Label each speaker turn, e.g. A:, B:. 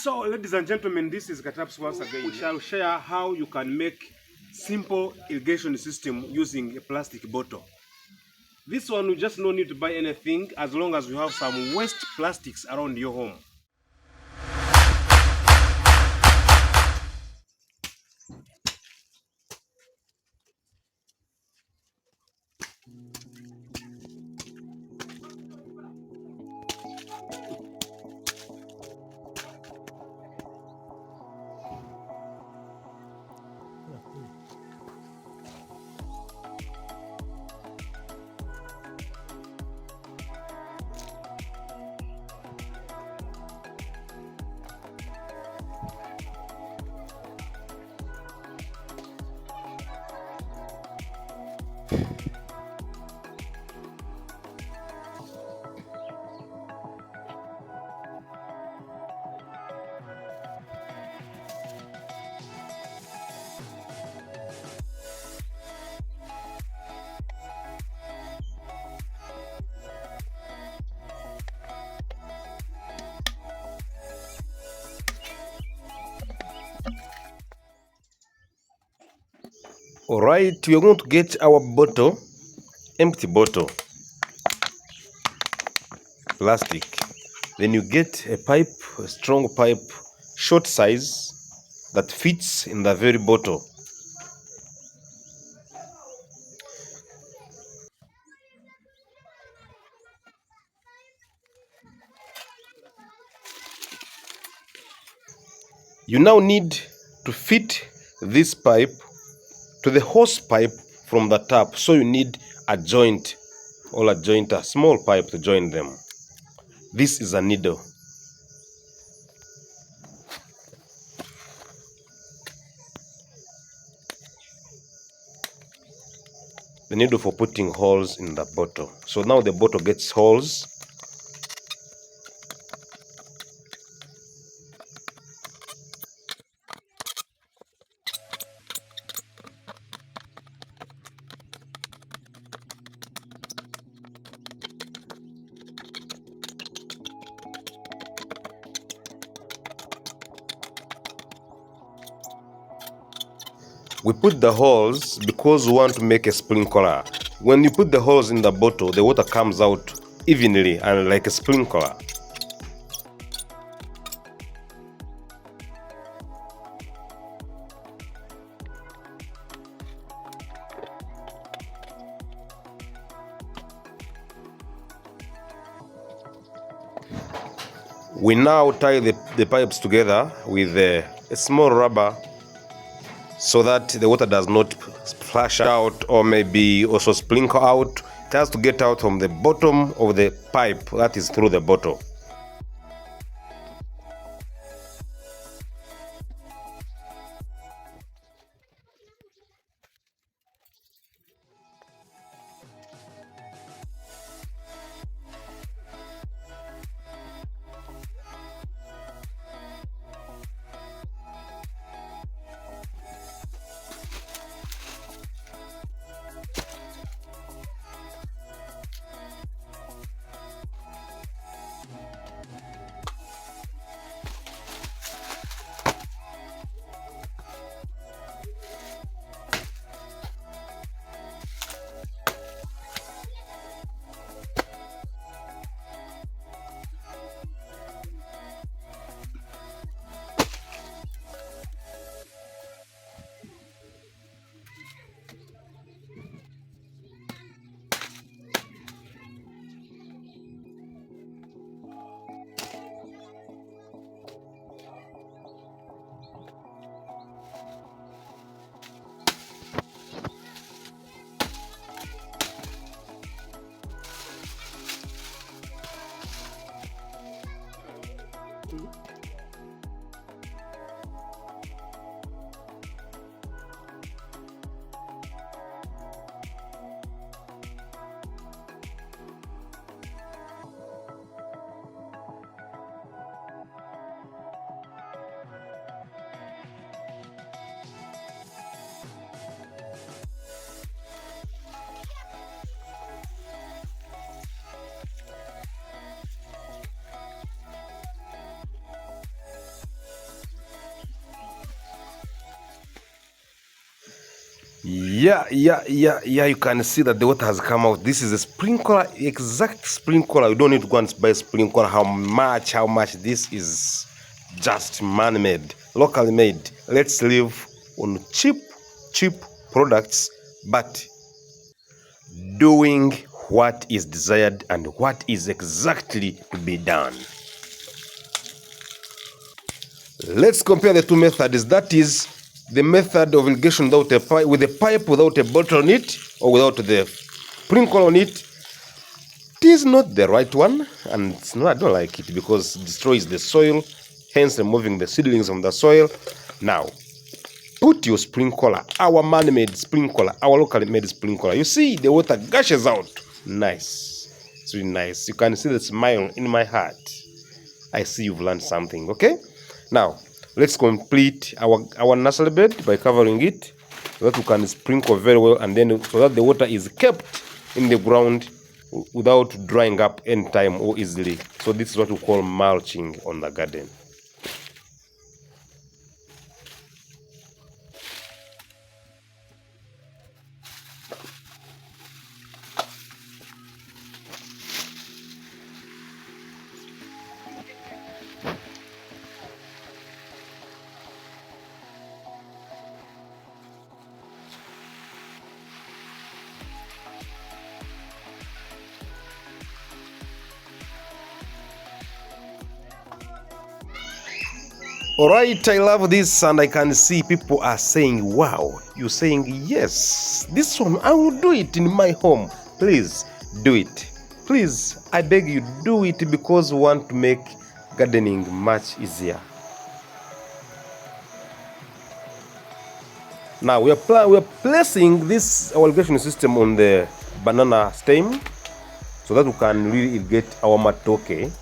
A: So, ladies and gentlemen, this is Kataps once again. We shall share how you can make simple irrigation system using a plastic bottle. This one, you just no need to buy anything as long as you have some waste plastics around your home. Alright, we are going to get our bottle, empty bottle, plastic. Then you get a pipe, a strong pipe, short size, that fits in the very bottle. You now need to fit this pipe to the hose pipe from the tap. So you need a joint or a jointer, small pipe to join them. This is a needle. The needle for putting holes in the bottle. So now the bottle gets holes. We put the holes because we want to make a sprinkler. When you put the holes in the bottle, the water comes out evenly and like a sprinkler. We now tie the pipes together with a small rubber so that the water does not splash out or maybe also sprinkle out. It has to get out from the bottom of the pipe, that is through the bottle. Yeah, you can see that the water has come out. This is a sprinkler, exact sprinkler. You don't need to go and buy a sprinkler. How much? This is just man-made, locally made. Let's live on cheap products, but doing what is desired and what is exactly to be done. Let's compare the two methods. That is the method of irrigation without a pipe, with a pipe without a bottle on it, or without the sprinkler on it. It is not the right one, and it's not, I don't like it because it destroys the soil, hence removing the seedlings from the soil. Now, put your sprinkler, our man-made sprinkler, our locally made sprinkler. You see the water gushes out. Nice. It's really nice. You can see the smile in my heart. I see you've learned something, okay? Now, let's complete our nursery bed by covering it so that we can sprinkle very well, and then so that the water is kept in the ground without drying up anytime or easily. So this is what we call mulching on the garden. Alright, I love this, and I can see people are saying, wow. You're saying, yes, this one, I will do it in my home. Please do it. Please, I beg you, do it, because we want to make gardening much easier. Now we are placing this irrigation system on the banana stem so that we can really irrigate our matoke.